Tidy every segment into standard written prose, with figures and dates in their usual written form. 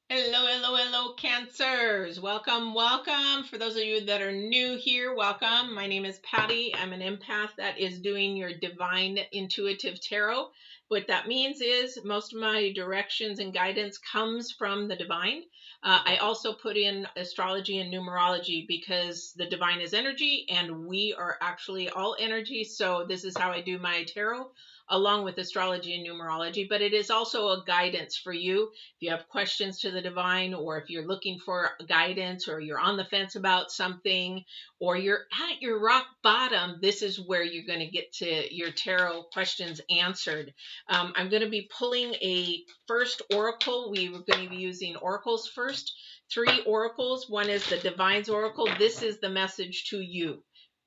Hello, hello, hello, Cancers. Welcome, welcome. For those of you that are new here, welcome. My name is Patty. I'm an empath that is doing your divine intuitive tarot. What that means is most of my directions and guidance comes from the divine. I also put in astrology and numerology because the divine is energy and we are actually all energy. So this is how I do my tarot along with astrology and numerology, but it is also a guidance for you if you have questions to the divine, or if you're looking for guidance, or you're on the fence about something, or you're at your rock bottom, this is where you're going to get to your tarot questions answered. I'm going to be pulling a first oracle. We were going to be using oracles first. 3 oracles. One is the divine's oracle. This is the message to you.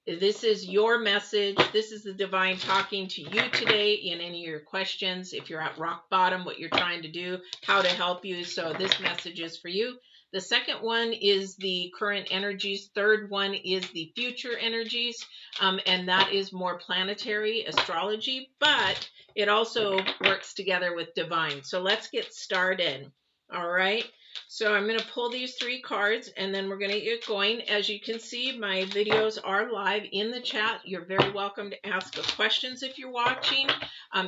This is your message. This is the divine talking to you today in any of your questions. If you're at rock bottom, what you're trying to do, how to help you. So this message is for you. The second one is the current energies. Third one is the future energies. And that is more planetary astrology, but it also works together with divine. So let's get started. All right. So I'm going to pull these 3 cards and then we're going to get going. As you can see, my videos are live in the chat. You're very welcome to ask questions if you're watching.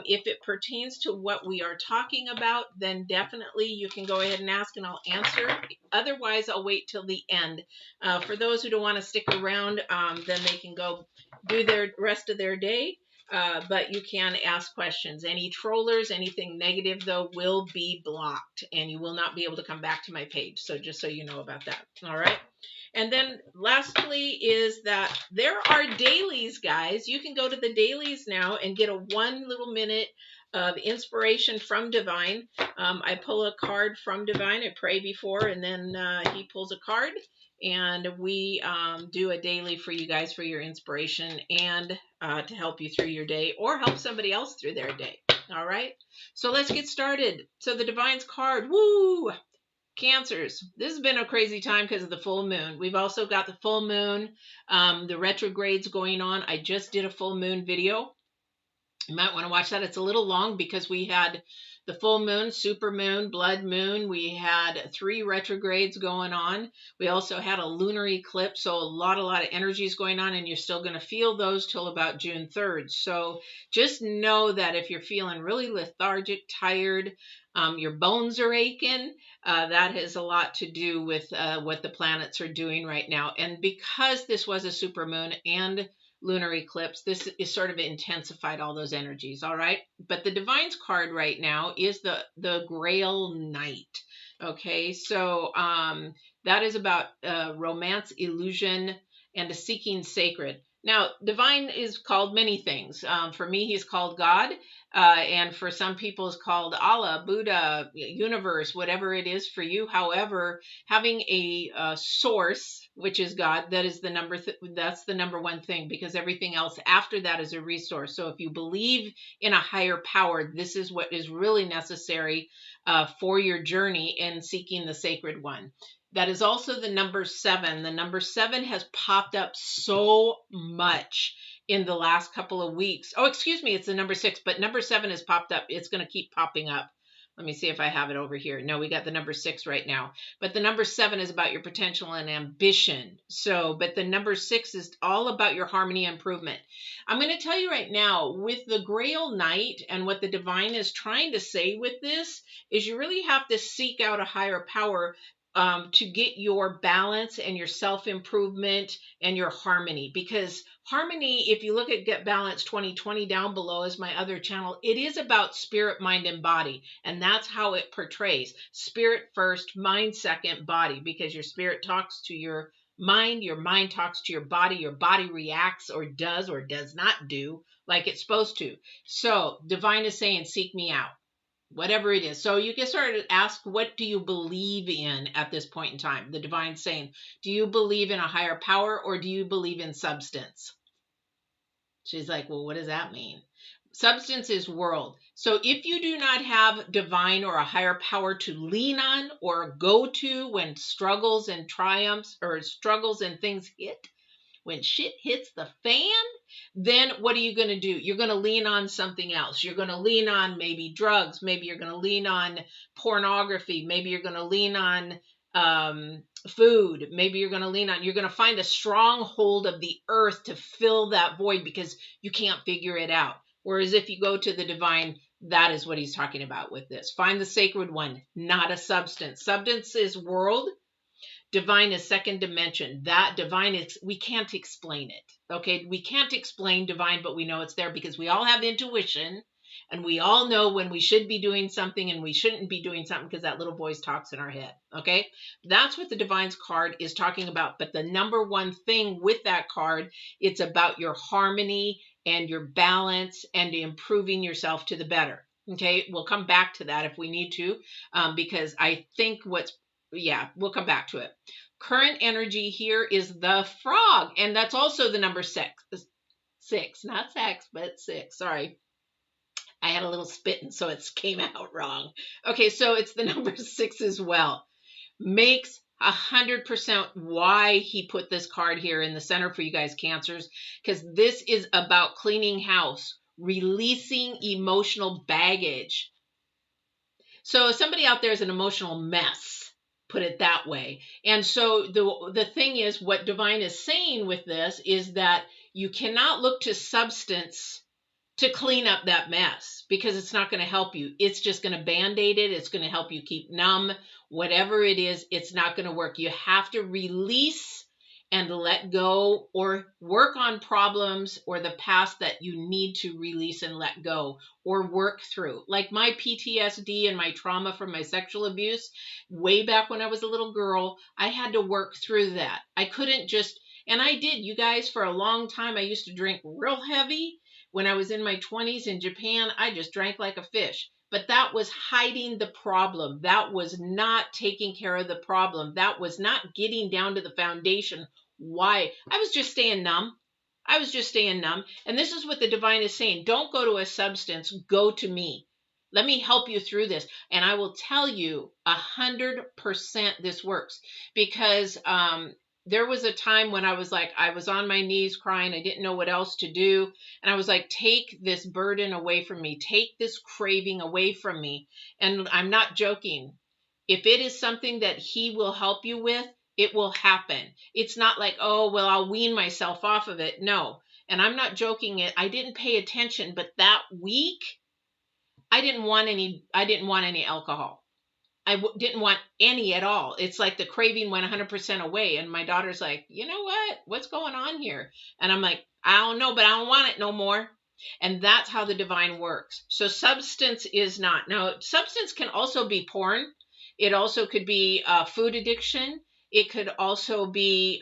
If it pertains to what we are talking about, then definitely you can go ahead and ask and I'll answer. Otherwise, I'll wait till the end. For those who don't want to stick around, then they can go do their rest of their day. But you can ask questions. Any trollers, anything negative, though, will be blocked, and you will not be able to come back to my page. So just so you know about that. All right. And then lastly is that there are dailies, guys. You can go to the dailies now and get a 1 little minute of inspiration from divine. I pull a card from divine. I pray before, and then he pulls a card. And we do a daily for you guys for your inspiration and to help you through your day or help somebody else through their day. All right. So let's get started. So the divine's card. Woo! Cancers. This has been a crazy time because of the full moon. We've also got the full moon, the retrogrades going on. I just did a full moon video. You might want to watch that. It's a little long because we had the full moon, super moon, blood moon. We had 3 retrogrades going on. We also had a lunar eclipse. So a lot of energies going on, and you're still going to feel those till about June 3rd. So just know that if you're feeling really lethargic, tired, your bones are aching, that has a lot to do with what the planets are doing right now. And because this was a super moon and lunar eclipse, this is sort of intensified all those energies. All right. But the divine's card right now is the Grail Knight. Okay. So that is about romance, illusion, and a seeking sacred. Now, divine is called many things. For me, he's called God. And for some people, it's called Allah, Buddha, universe, whatever it is for you. However, having a source, which is God, that is that's the number one thing, because everything else after that is a resource. So if you believe in a higher power, this is what is really necessary for your journey in seeking the sacred one. That is also the number 7. The number 7 has popped up so much in the last couple of weeks. Oh, excuse me, it's the number 6, but number 7 has popped up. It's going to keep popping up. Let me see if I have it over here. No, we got the number 6 right now. But the number 7 is about your potential and ambition. So, but the number 6 is all about your harmony and improvement. I'm going to tell you right now, with the Grail Knight and what the divine is trying to say with this, is you really have to seek out a higher power to get your balance and your self-improvement and your harmony. Because harmony, if you look at Get Balance 2020 down below is my other channel, it is about spirit, mind, and body. And that's how it portrays. Spirit first, mind second, body. Because your spirit talks to your mind talks to your body reacts or does not do like it's supposed to. So divine is saying, seek me out. Whatever it is. So you can sort of ask, what do you believe in at this point in time? The divine saying, do you believe in a higher power or do you believe in substance? She's like, well, what does that mean? Substance is world. So if you do not have divine or a higher power to lean on or go to when struggles and triumphs or struggles and things hit, when shit hits the fan, then what are you going to do? You're going to lean on something else. You're going to lean on maybe drugs. Maybe you're going to lean on pornography. Maybe you're going to lean on food. Maybe you're going to find a stronghold of the earth to fill that void because you can't figure it out. Whereas if you go to the divine, that is what he's talking about with this. Find the sacred one, not a substance. Substance is world. Divine is second dimension. That divine is, we can't explain it. Okay. We can't explain divine, but we know it's there because we all have intuition and we all know when we should be doing something and we shouldn't be doing something because that little voice talks in our head. Okay. That's what the divine's card is talking about. But the number one thing with that card, it's about your harmony and your balance and improving yourself to the better. Okay. We'll come back to that if we need to, because I think we'll come back to it. Current energy here is the frog. And that's also the number six, not sex, but 6. Sorry. I had a little spitting, so it came out wrong. Okay. So it's the number 6 as well. Makes 100% why he put this card here in the center for you guys, Cancers, because this is about cleaning house, releasing emotional baggage. So if somebody out there is an emotional mess, put it that way. And so the thing is, what divine is saying with this is that you cannot look to substance to clean up that mess because it's not going to help you. It's just going to band-aid it. It's going to help you keep numb. Whatever it is, it's not going to work. You have to release and let go or work on problems or the past that you need to release and let go or work through. Like my PTSD and my trauma from my sexual abuse, way back when I was a little girl, I had to work through that. I couldn't just, and I did, you guys, for a long time. I used to drink real heavy. When I was in my 20s in Japan, I just drank like a fish. But that was hiding the problem. That was not taking care of the problem. That was not getting down to the foundation. Why? I was just staying numb. And this is what the divine is saying. Don't go to a substance. Go to me. Let me help you through this. And I will tell you 100% this works because there was a time when I was on my knees crying. I didn't know what else to do. And I was like, take this burden away from me. Take this craving away from me. And I'm not joking. If it is something that he will help you with, it will happen. It's not like, oh, well, I'll wean myself off of it. No. And I'm not joking. I didn't pay attention, but that week, I didn't want any alcohol. I didn't want any at all. It's like the craving went 100% away. And my daughter's like, you know what? What's going on here? And I'm like, I don't know, but I don't want it no more. And that's how the divine works. So substance is not. Now, substance can also be porn. It also could be food addiction. It could also be,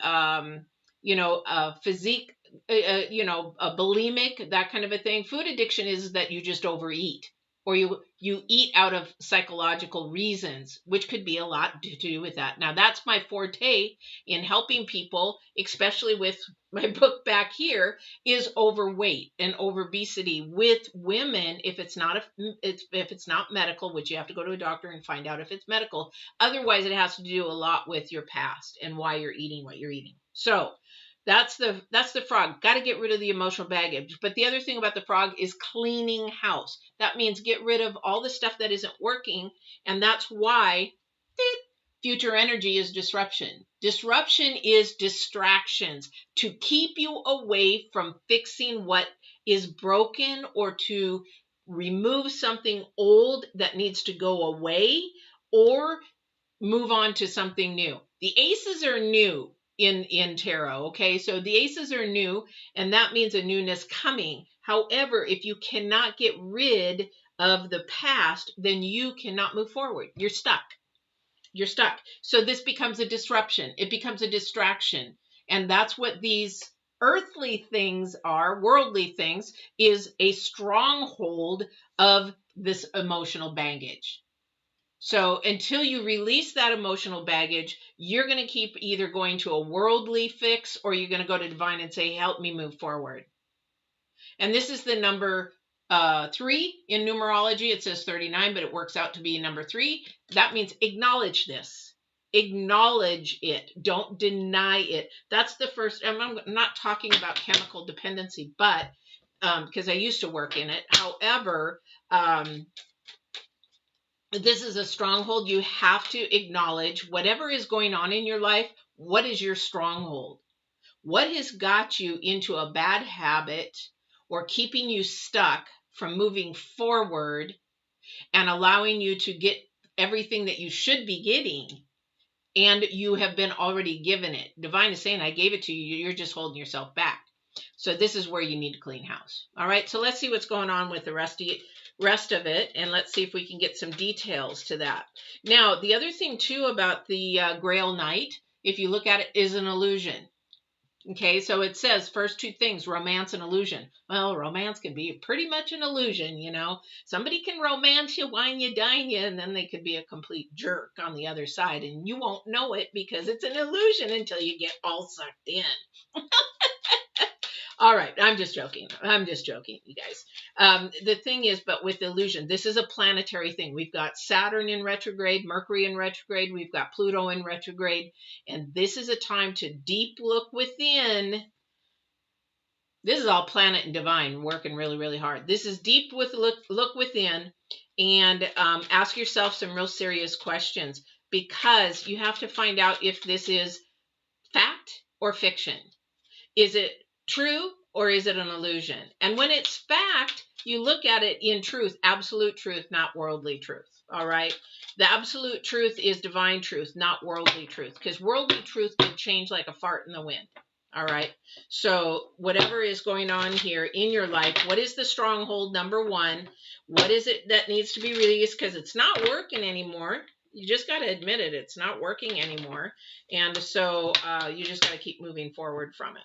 physique, a bulimic, that kind of a thing. Food addiction is that you just overeat. Or you eat out of psychological reasons, which could be a lot to do with that. Now, that's my forte in helping people, especially with my book back here, is overweight and obesity with women. If it's not medical, which you have to go to a doctor and find out if it's medical. Otherwise, it has to do a lot with your past and why you're eating what you're eating. So that's the frog. Got to get rid of the emotional baggage. But the other thing about the frog is cleaning house. That means get rid of all the stuff that isn't working. And that's why future energy is disruption. Disruption is distractions to keep you away from fixing what is broken or to remove something old that needs to go away or move on to something new. The aces are new in tarot. Okay, so the aces are new, and that means a newness coming. However, if you cannot get rid of the past, then you cannot move forward. You're stuck. So this becomes a disruption. It becomes a distraction. And that's what these earthly things are, worldly things, is a stronghold of this emotional baggage. So until you release that emotional baggage, you're going to keep either going to a worldly fix or you're going to go to divine and say, help me move forward. And this is the number 3 in numerology. It says 39, but it works out to be number 3. That means acknowledge this. Acknowledge it. Don't deny it. That's the first. I'm not talking about chemical dependency, but because I used to work in it. However, this is a stronghold. You have to acknowledge whatever is going on in your life. What is your stronghold? What has got you into a bad habit or keeping you stuck from moving forward and allowing you to get everything that you should be getting, and you have been already given it? Divine is saying, I gave it to you. You're just holding yourself back. So this is where you need to clean house. All right. So let's see what's going on with the rest of it. And let's see if we can get some details to that. Now, the other thing too about the Grail Knight, if you look at it, is an illusion. Okay, so it says first two things, romance and illusion. Well, romance can be pretty much an illusion, you know. Somebody can romance you, wine you, dine you, and then they could be a complete jerk on the other side, and you won't know it because it's an illusion until you get all sucked in. All right, I'm just joking. I'm just joking, you guys. The thing is, but with illusion, this is a planetary thing. We've got Saturn in retrograde, Mercury in retrograde, we've got Pluto in retrograde, and this is a time to deep look within. This is all planet and divine working really, really hard. This is deep with look within, and ask yourself some real serious questions, because you have to find out if this is fact or fiction. Is it true or is it an illusion? And when it's fact, you look at it in truth, absolute truth, not worldly truth. All right. The absolute truth is divine truth, not worldly truth, because worldly truth can change like a fart in the wind. All right. So whatever is going on here in your life, what is the stronghold? Number one, what is it that needs to be released? Because it's not working anymore. You just got to admit it. It's not working anymore. And so you just got to keep moving forward from it.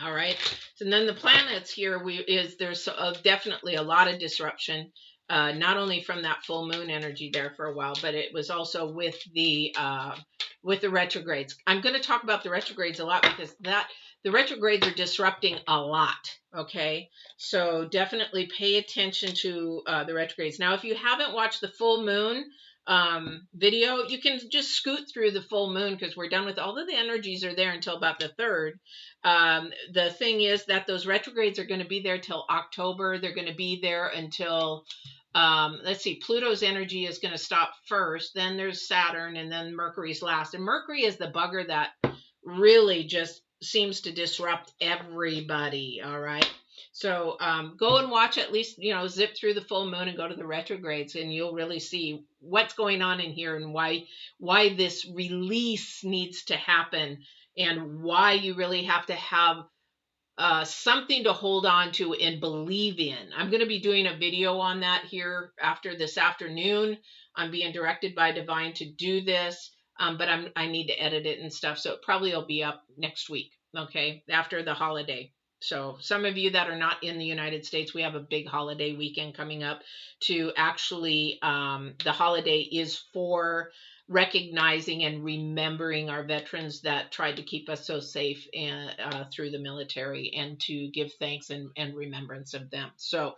All right. And then the planets here, there's definitely a lot of disruption, not only from that full moon energy there for a while, but it was also with the retrogrades. I'm going to talk about the retrogrades a lot because the retrogrades are disrupting a lot. Okay. So definitely pay attention to the retrogrades. Now, if you haven't watched the full moon video, you can just scoot through the full moon because we're done with all of the energies are there until about the 3rd. The thing is that those retrogrades are going to be there till October. They're going to be there until, let's see, Pluto's energy is going to stop first. Then there's Saturn, and then Mercury's last. And Mercury is the bugger that really just seems to disrupt everybody. All right. So go and watch, at least, zip through the full moon and go to the retrogrades, and you'll really see what's going on in here and why this release needs to happen, and why you really have to have something to hold on to and believe in. I'm going to be doing a video on that here after this afternoon. I'm being directed by Divine to do this, but I need to edit it and stuff, so it probably will be up next week, okay, after the holiday. So some of you that are not in the United States, we have a big holiday weekend coming up to actually, the holiday is for recognizing and remembering our veterans that tried to keep us so safe through the military, and to give thanks and remembrance of them. So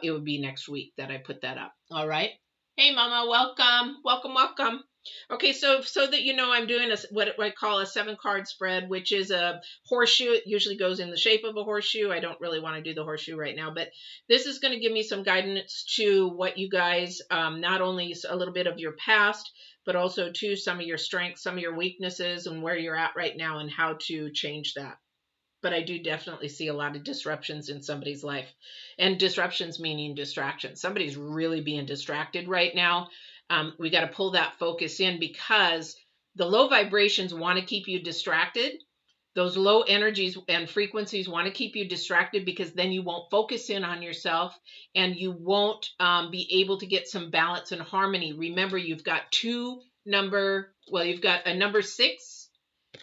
it would be next week that I put that up. All right. Hey, Mama, welcome, welcome, welcome. Okay, so that you know, I'm doing what I call a 7-card spread, which is a horseshoe. It usually goes in the shape of a horseshoe. I don't really want to do the horseshoe right now, but this is going to give me some guidance to what you guys, not only a little bit of your past, but also to some of your strengths, some of your weaknesses, and where you're at right now and how to change that. But I do definitely see a lot of disruptions in somebody's life, and disruptions meaning distractions. Somebody's really being distracted right now. We got to pull that focus in, because the low vibrations want to keep you distracted. Those low energies and frequencies want to keep you distracted, because then you won't focus in on yourself, and you won't be able to get some balance and harmony. Remember, you've got you've got a number 6,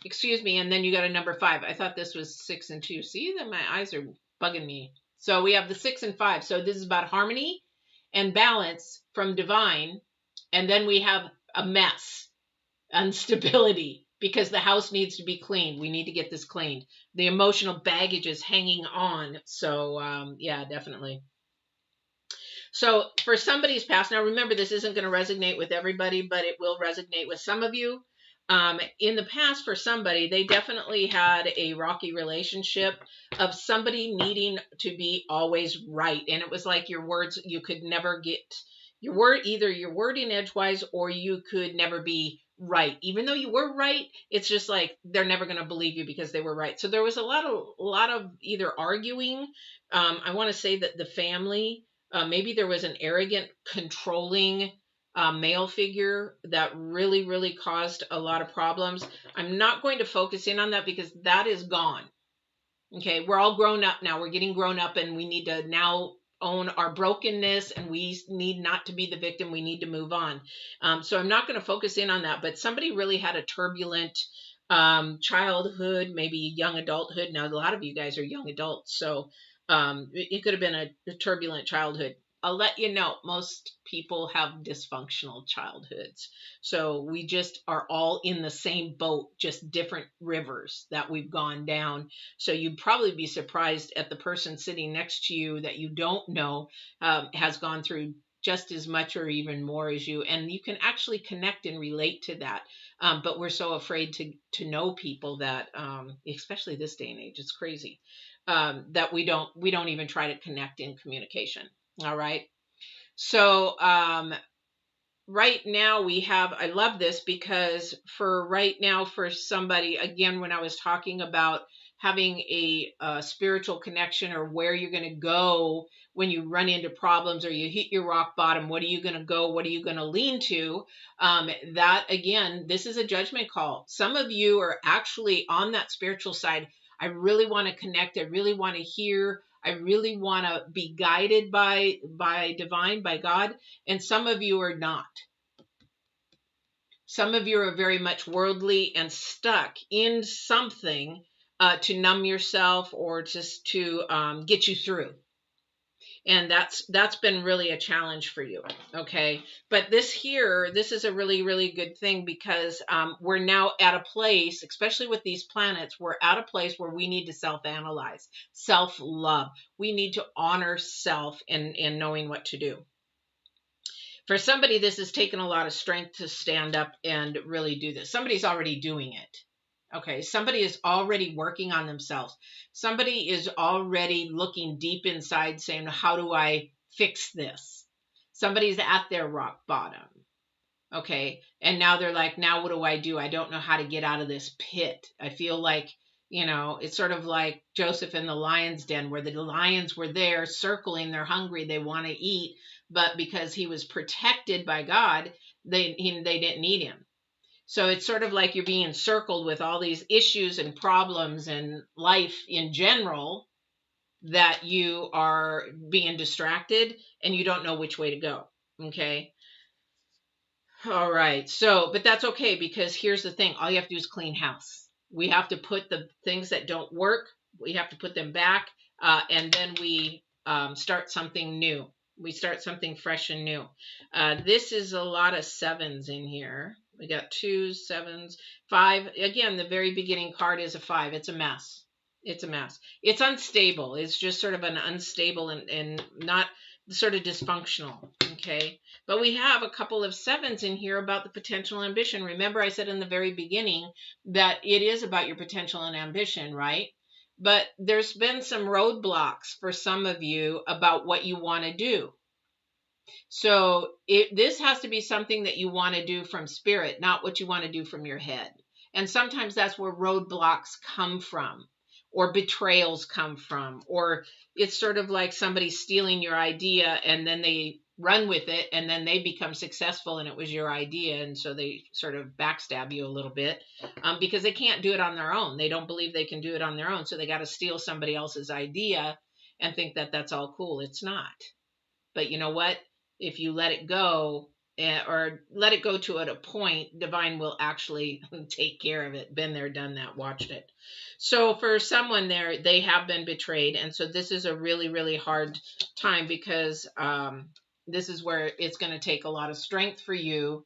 excuse me, and then you got a number 5. I thought this was 6 and 2. See, that my eyes are bugging me. So we have the 6 and 5. So this is about harmony and balance from Divine. And then we have a mess, instability, because the house needs to be cleaned. We need to get this cleaned. The emotional baggage is hanging on. So, yeah, definitely. So for somebody's past, now remember, this isn't going to resonate with everybody, but it will resonate with some of you. In the past, for somebody, they definitely had a rocky relationship of somebody needing to be always right. And it was like your words, you could never get your word, either your wording edgewise, or you could never be right. Even though you were right, it's just like they're never going to believe you because they were right. So there was a lot of either arguing. I want to say that the family, maybe there was an arrogant, controlling male figure that really, really caused a lot of problems. I'm not going to focus in on that because that is gone. Okay, we're all grown up now. We're getting grown up, and we need to now own our brokenness, and we need not to be the victim. We need to move on. So I'm not going to focus in on that, but somebody really had a turbulent childhood, maybe young adulthood. Now, a lot of you guys are young adults, so it could have been a turbulent childhood. I'll let you know, most people have dysfunctional childhoods. So we just are all in the same boat, just different rivers that we've gone down. So you'd probably be surprised at the person sitting next to you that you don't know has gone through just as much or even more as you. And you can actually connect and relate to that. But we're so afraid to know people that, especially this day and age, it's crazy, that we don't even try to connect in communication. All right. So right now we have, I love this because for right now, for somebody, again, when I was talking about having a spiritual connection, or where you're going to go when you run into problems or you hit your rock bottom, what are you going to go? What are you going to lean to? That again, this is a judgment call. Some of you are actually on that spiritual side. I really want to connect. I really want to hear. I really want to be guided by divine, by God. And some of you are not. Some of you are very much worldly and stuck in something to numb yourself, or just to get you through. And that's been really a challenge for you. Okay. But this is a really, really good thing, because we're now at a place, especially with these planets, we're at a place where we need to self-analyze, self-love. We need to honor self in knowing what to do. For somebody, this has taken a lot of strength to stand up and really do this. Somebody's already doing it. Okay, somebody is already working on themselves. Somebody is already looking deep inside saying, how do I fix this? Somebody's at their rock bottom. Okay, and now they're like, now what do? I don't know how to get out of this pit. I feel like, it's sort of like Joseph in the lion's den, where the lions were there circling, they're hungry, they want to eat, but because he was protected by God, they didn't need him. So it's sort of like you're being circled with all these issues and problems and life in general, that you are being distracted and you don't know which way to go. Okay. All right. So, but that's okay, because here's the thing. All you have to do is clean house. We have to put the things that don't work, we have to put them back, and then we start something new. We start something fresh and new. This is a lot of sevens in here. We got 2s, 7s, 5. Again, the very beginning card is a 5. It's a mess. It's a mess. It's unstable. It's just sort of an unstable and not sort of dysfunctional. Okay. But we have a couple of 7s in here about the potential ambition. Remember, I said in the very beginning that it is about your potential and ambition, right? But there's been some roadblocks for some of you about what you want to do. So this has to be something that you want to do from spirit, not what you want to do from your head. And sometimes that's where roadblocks come from, or betrayals come from, or it's sort of like somebody stealing your idea and then they run with it and then they become successful and it was your idea. And so they sort of backstab you a little bit because they can't do it on their own. They don't believe they can do it on their own. So they got to steal somebody else's idea and think that that's all cool. It's not. But you know what? If you let it go, or let it go to at a point, divine will actually take care of it. Been there, done that, watched it. So for someone there, they have been betrayed. And so this is a really, really hard time, because this is where it's going to take a lot of strength for you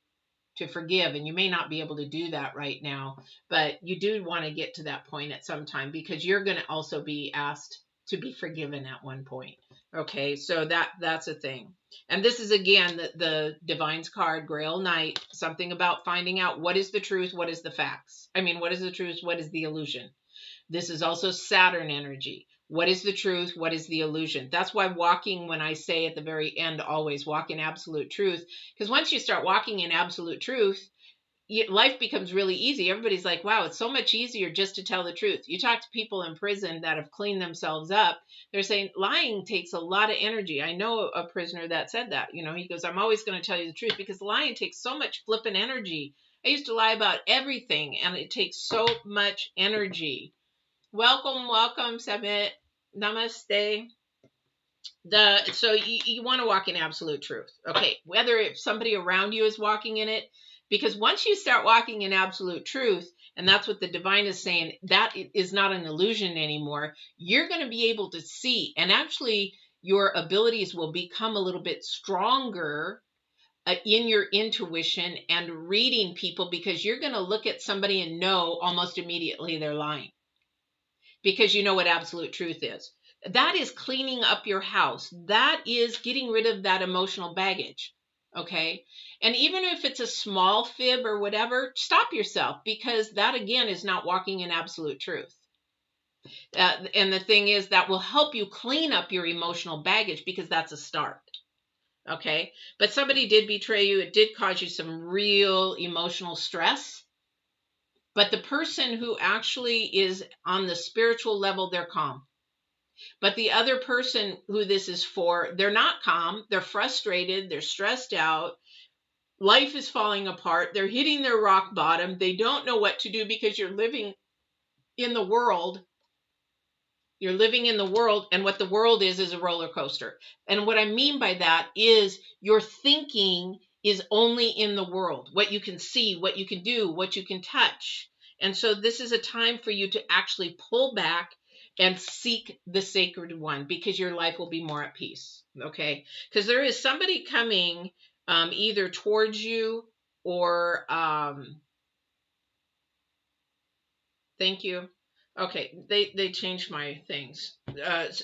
to forgive. And you may not be able to do that right now, but you do want to get to that point at some time, because you're going to also be asked to be forgiven at one point. Okay, so that's a thing. And this is, again, the Divine's card, Grail Knight, something about finding out what is the truth, what is the facts. I mean, what is the truth, what is the illusion? This is also Saturn energy. What is the truth? What is the illusion? That's why walking, when I say at the very end, always walk in absolute truth. Because once you start walking in absolute truth, life becomes really easy. Everybody's like, wow, it's so much easier just to tell the truth. You talk to people in prison that have cleaned themselves up. They're saying lying takes a lot of energy. I know a prisoner that said that. You know, he goes, I'm always going to tell you the truth because lying takes so much flipping energy. I used to lie about everything, and it takes so much energy. Welcome, welcome, Sabit. Namaste. So you want to walk in absolute truth. Okay, whether if somebody around you is walking in it, because once you start walking in absolute truth, and that's what the Divine is saying, that is not an illusion anymore. You're going to be able to see, and actually your abilities will become a little bit stronger in your intuition and reading people, because you're going to look at somebody and know almost immediately they're lying, because you know what absolute truth is. That is cleaning up your house. That is getting rid of that emotional baggage. Okay. And even if it's a small fib or whatever, stop yourself, because that, again, is not walking in absolute truth. And the thing is, that will help you clean up your emotional baggage, because that's a start. Okay. But somebody did betray you. It did cause you some real emotional stress. But the person who actually is on the spiritual level, they're calm. But the other person who this is for, they're not calm. They're frustrated. They're stressed out. Life is falling apart. They're hitting their rock bottom. They don't know what to do, because you're living in the world. You're living in the world, and what the world is a roller coaster. And what I mean by that is your thinking is only in the world, what you can see, what you can do, what you can touch. And so this is a time for you to actually pull back and seek the sacred one, because your life will be more at peace. Okay. Because there is somebody coming either towards you or, thank you. Okay. They changed my things.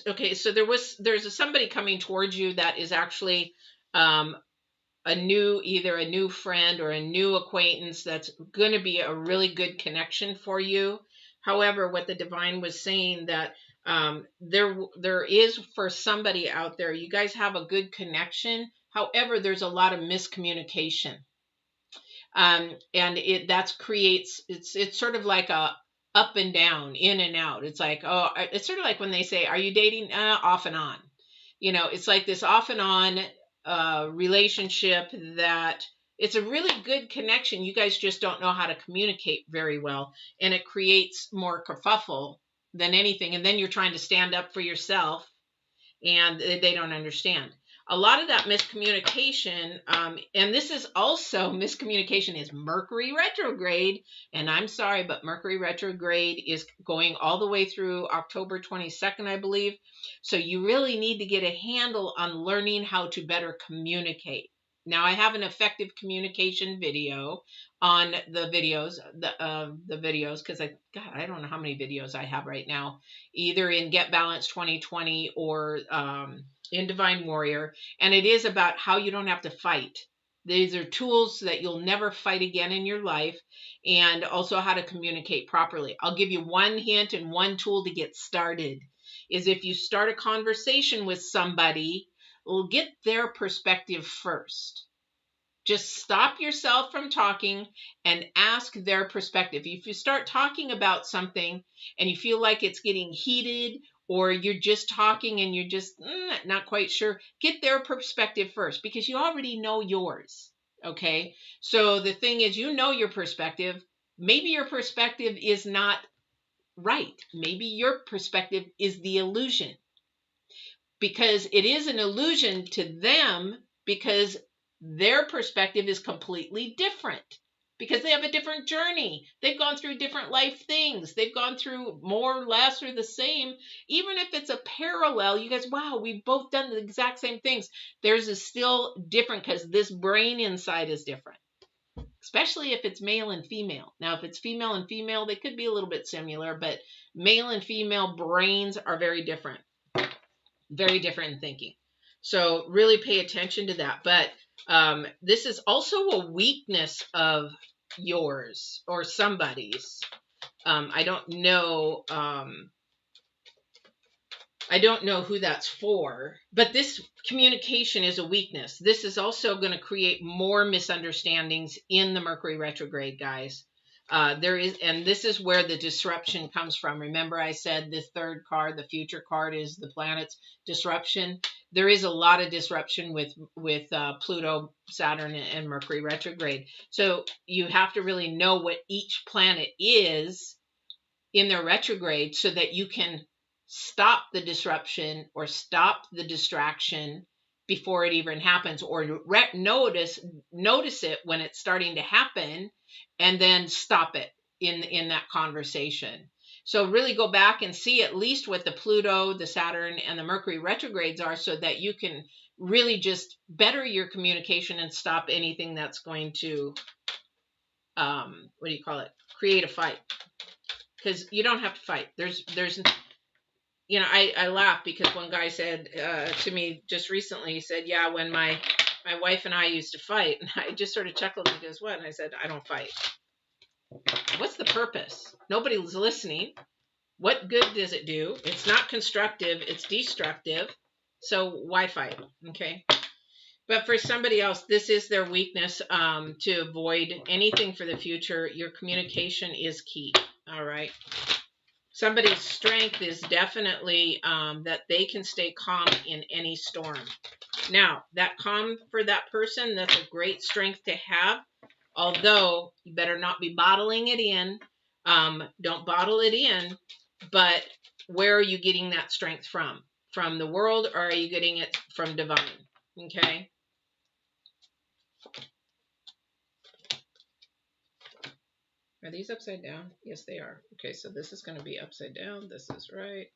Okay. So there's somebody coming towards you that is actually, either a new friend or a new acquaintance that's going to be a really good connection for you. However, what the Divine was saying, that there is, for somebody out there, you guys have a good connection. However, there's a lot of miscommunication. And that creates, it's sort of like a up and down, in and out. It's like, oh, it's sort of like when they say, are you dating? Off and on. You know, it's like this off and on relationship that it's a really good connection. You guys just don't know how to communicate very well, and it creates more kerfuffle than anything. And then you're trying to stand up for yourself, and they don't understand. A lot of that miscommunication, and this is also, miscommunication is Mercury retrograde. And I'm sorry, but Mercury retrograde is going all the way through October 22nd, I believe. So you really need to get a handle on learning how to better communicate. Now, I have an effective communication video on the videos, because I don't know how many videos I have right now, either in Get Balanced 2020 or in Divine Warrior. And it is about how you don't have to fight. These are tools so that you'll never fight again in your life, and also how to communicate properly. I'll give you one hint and one tool to get started. Is if you start a conversation with somebody, well, get their perspective first. Just stop yourself from talking and ask their perspective. If you start talking about something and you feel like it's getting heated, or you're just talking and you're just not quite sure, get their perspective first, because you already know yours. Okay. So the thing is, you know your perspective. Maybe your perspective is not right. Maybe your perspective is the illusion, because it is an illusion to them, because their perspective is completely different, because they have a different journey. They've gone through different life things. They've gone through more or less or the same. Even if it's a parallel, you guys, wow, we've both done the exact same things. Theirs is still different, because this brain inside is different, especially if it's male and female. Now, if it's female and female, they could be a little bit similar, but male and female brains are very different in thinking. So really pay attention to that. But this is also a weakness of yours or somebody's. I don't know. I don't know who that's for, but this communication is a weakness. This is also going to create more misunderstandings in the Mercury retrograde, guys. And this is where the disruption comes from. Remember, I said the third card, the future card, is the planet's disruption. There is a lot of disruption with Pluto, Saturn, and Mercury retrograde. So you have to really know what each planet is in their retrograde so that you can stop the disruption or stop the distraction before it even happens, or notice it when it's starting to happen, and then stop it in that conversation. So really go back and see at least what the Pluto, the Saturn, and the Mercury retrogrades are, so that you can really just better your communication and stop anything that's going to create a fight. Because you don't have to fight. There's I laugh because one guy said to me just recently, he said, yeah, when my wife and I used to fight, and I just sort of chuckled, and he goes, what? And I said, I don't fight. What's the purpose? Nobody's listening. What good does it do? It's not constructive, it's destructive. So why fight? Okay. But for somebody else, this is their weakness, to avoid anything for the future. Your communication is key. All right. Somebody's strength is definitely that they can stay calm in any storm. Now, that calm for that person, that's a great strength to have. Although, you better not be bottling it in. Don't bottle it in. But where are you getting that strength from? From the world, or are you getting it from divine? Okay? Are these upside down? Yes, they are. Okay, so this is going to be upside down. This is right.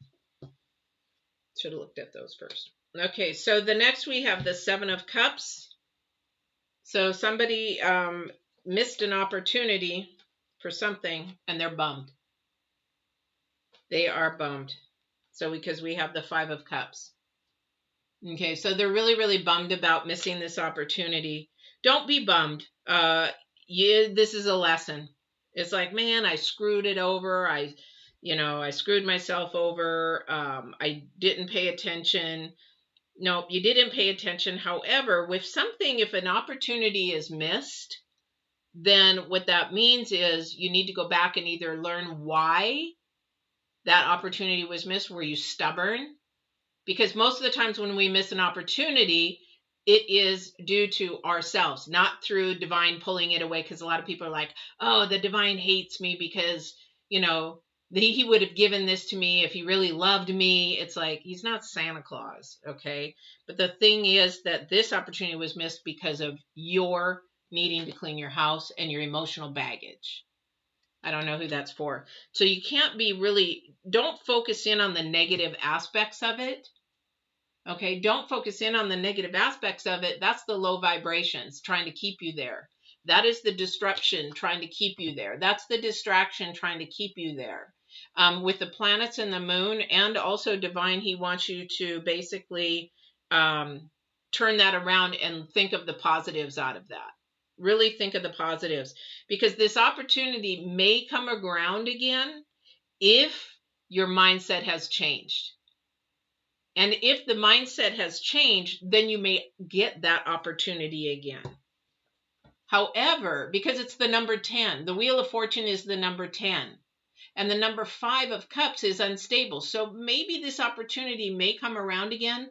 Should have looked at those first. Okay, so the next we have the Seven of Cups. So somebody missed an opportunity for something, and they're bummed. They are bummed. So because we have the Five of Cups. Okay, so they're really, really bummed about missing this opportunity. Don't be bummed. This is a lesson. It's like, man, I screwed it over. I screwed myself over. I didn't pay attention. No, you didn't pay attention. However, with something, if an opportunity is missed, then what that means is you need to go back and either learn why that opportunity was missed. Were you stubborn? Because most of the times when we miss an opportunity, it is due to ourselves, not through divine pulling it away. Because a lot of people are like, oh, the divine hates me because, he would have given this to me if he really loved me. It's like, he's not Santa Claus, okay? But the thing is that this opportunity was missed because of your needing to clean your house and your emotional baggage. I don't know who that's for. So you can't don't focus in on the negative aspects of it. Okay, don't focus in on the negative aspects of it. That's the low vibrations trying to keep you there. That is the disruption trying to keep you there. That's the distraction trying to keep you there. With the planets and the moon and also divine, he wants you to basically turn that around and think of the positives out of that. Really think of the positives, because this opportunity may come around again if your mindset has changed. And if the mindset has changed, then you may get that opportunity again. However, because it's the number 10, the Wheel of Fortune is the number 10. And the number 5 of Cups is unstable. So maybe this opportunity may come around again,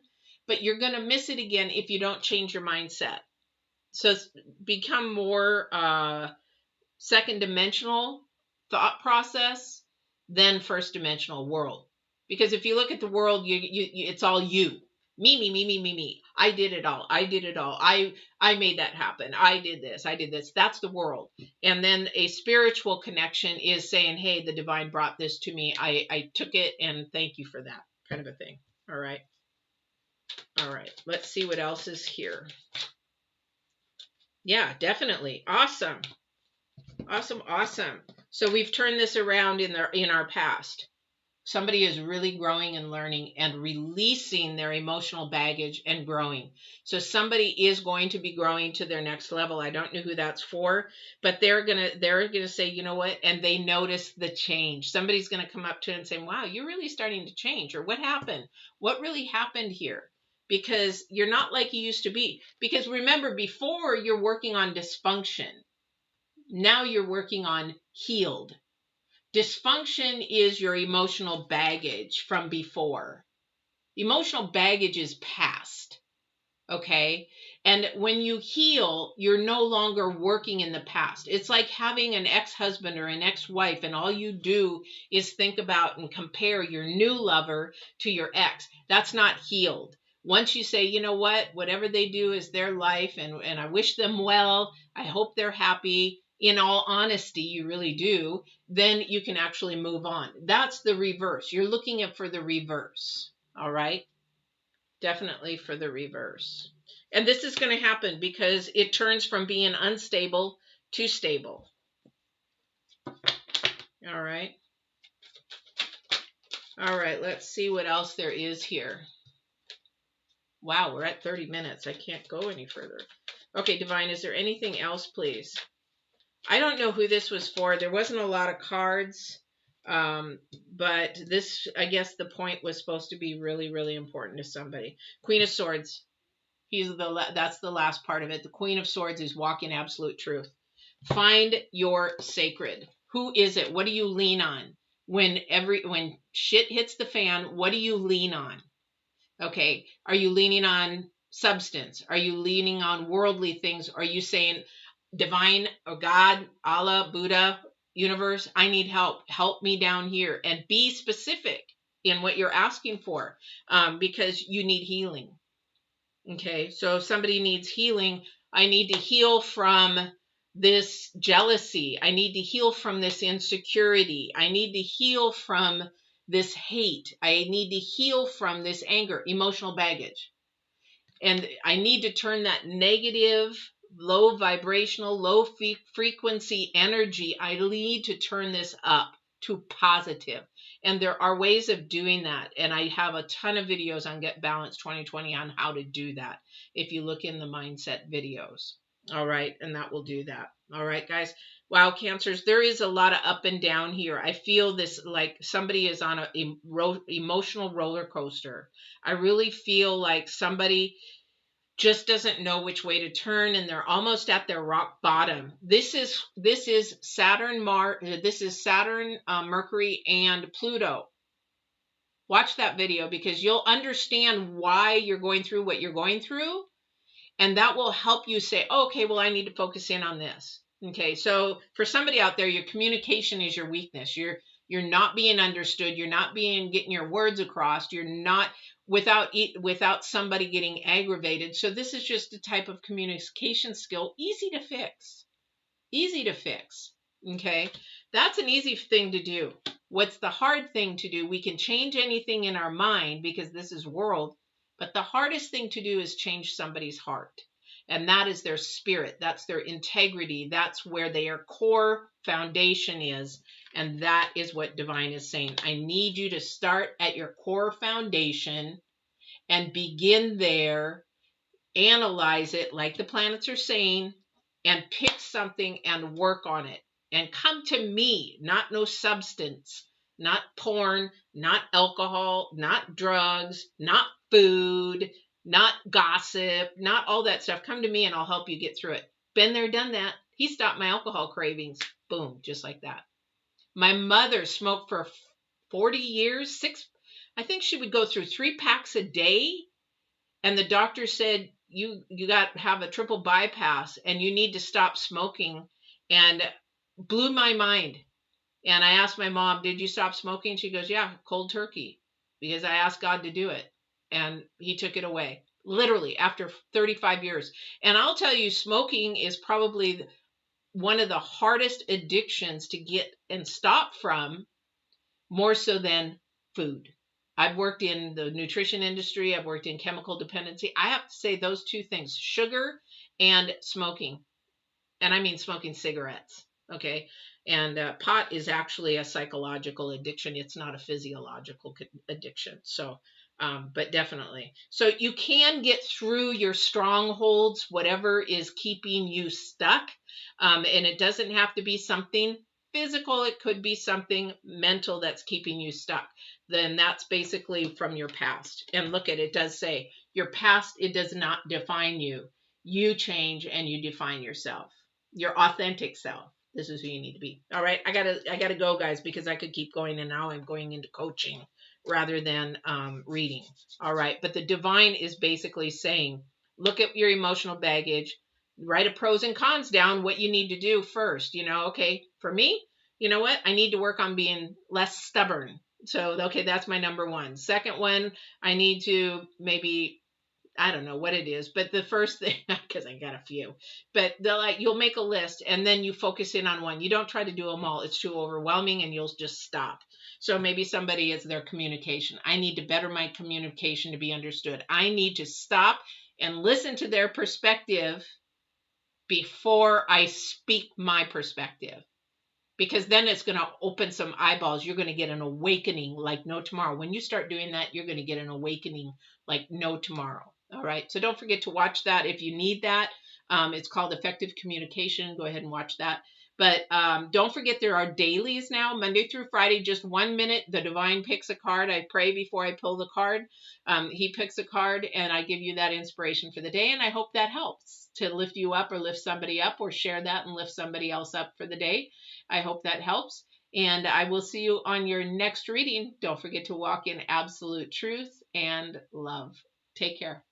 but you're going to miss it again if you don't change your mindset. So become more second dimensional thought process than first dimensional world. Because if you look at the world, it's all you. Me. I did it all. I made that happen. I did this. That's the world. And then a spiritual connection is saying, hey, the divine brought this to me. I took it and thank you for that, kind of a thing. All right. Let's see what else is here. Yeah, definitely. Awesome. So we've turned this around in our past. Somebody is really growing and learning and releasing their emotional baggage and growing. So somebody is going to be growing to their next level. I don't know who that's for, but they're gonna say, you know what? And they notice the change. Somebody's gonna come up to it and say, wow, you're really starting to change. Or what happened? What really happened here? Because you're not like you used to be. Because remember, before you're working on dysfunction. Now you're working on healed. Dysfunction is your emotional baggage from before. Emotional baggage is past. Okay. And when you heal, you're no longer working in the past. It's like having an ex-husband or an ex-wife, and all you do is think about and compare your new lover to your ex. That's not healed. Once you say, you know what, whatever they do is their life, and I wish them well, I hope they're happy, in all honesty, you really do, then you can actually move on. That's the reverse. You're looking at for the reverse. All right. Definitely for the reverse. And this is going to happen because it turns from being unstable to stable. All right. All right. Let's see what else there is here. Wow, we're at 30 minutes. I can't go any further. Okay, Divine, is there anything else, please? I don't know who this was for. There wasn't a lot of cards. But this, I guess the point was supposed to be really, really important to somebody. Queen of Swords. That's the last part of it. The Queen of Swords is walking absolute truth. Find your sacred. Who is it? What do you lean on? When shit hits the fan, what do you lean on? Okay. Are you leaning on substance? Are you leaning on worldly things? Are you saying, divine or God, Allah, Buddha, universe, I need help. Help me down here. And be specific in what you're asking for, because you need healing. Okay, so if somebody needs healing, I need to heal from this jealousy. I need to heal from this insecurity. I need to heal from this hate. I need to heal from this anger, emotional baggage. And I need to turn that negative, low vibrational, low frequency energy, I need to turn this up to positive. And there are ways of doing that. And I have a ton of videos on Get Balanced 2020 on how to do that. If you look in the mindset videos. All right. And that will do that. All right, guys. Wow, Cancers, there is a lot of up and down here. I feel this like somebody is on an emotional roller coaster. I really feel like somebody just doesn't know which way to turn, and they're almost at their rock bottom. This is Saturn, Mercury, and Pluto. Watch that video because you'll understand why you're going through what you're going through, and that will help you say, oh, okay, well, I need to focus in on this. Okay, so for somebody out there, your communication is your weakness. You're not being understood. You're not getting your words across. You're not without somebody getting aggravated. So this is just a type of communication skill, easy to fix. Easy to fix. Okay, that's an easy thing to do. What's the hard thing to do? We can change anything in our mind because this is world, but the hardest thing to do is change somebody's heart. And that is their spirit. That's their integrity. That's where their core foundation is. And that is what Divine is saying. I need you to start at your core foundation and begin there, analyze it like the planets are saying, and pick something and work on it. And come to me, not no substance, not porn, not alcohol, not drugs, not food, not gossip, not all that stuff. Come to me and I'll help you get through it. Been there, done that. He stopped my alcohol cravings. Boom, just like that. My mother smoked for 40 years, I think she would go through 3 packs a day. And the doctor said, you got to have a triple bypass and you need to stop smoking. And blew my mind. And I asked my mom, did you stop smoking? She goes, yeah, cold turkey. Because I asked God to do it. And he took it away. Literally, after 35 years. And I'll tell you, smoking is probably one of the hardest addictions to get and stop from, more so than food. I've worked in the nutrition industry. I've worked in chemical dependency. I have to say those 2 things, sugar and smoking. And I mean smoking cigarettes. Okay. And pot is actually a psychological addiction. It's not a physiological addiction. So, but definitely. So you can get through your strongholds, whatever is keeping you stuck. And it doesn't have to be something physical. It could be something mental that's keeping you stuck. Then that's basically from your past. And look at it, does say your past, it does not define you. You change and you define yourself, your authentic self. This is who you need to be. All right, I gotta go, guys, because I could keep going, and now I'm going into coaching rather than reading. All right, but the divine is basically saying, look at your emotional baggage, write a pros and cons down, what you need to do first. Okay, for me, you know what? I need to work on being less stubborn. So, okay, that's my number one. Second one, I need to maybe, I don't know what it is, but the first thing, because I got a few, but you'll make a list and then you focus in on one. You don't try to do them all. It's too overwhelming and you'll just stop. So maybe somebody is their communication. I need to better my communication to be understood. I need to stop and listen to their perspective before I speak my perspective, because then it's going to open some eyeballs. You're going to get an awakening like no tomorrow. When you start doing that, you're going to get an awakening like no tomorrow. All right. So don't forget to watch that if you need that. It's called Effective Communication. Go ahead and watch that. But don't forget, there are dailies now, Monday through Friday, just 1 minute. The divine picks a card. I pray before I pull the card. He picks a card and I give you that inspiration for the day. And I hope that helps to lift you up or lift somebody up, or share that and lift somebody else up for the day. I hope that helps. And I will see you on your next reading. Don't forget to walk in absolute truth and love. Take care.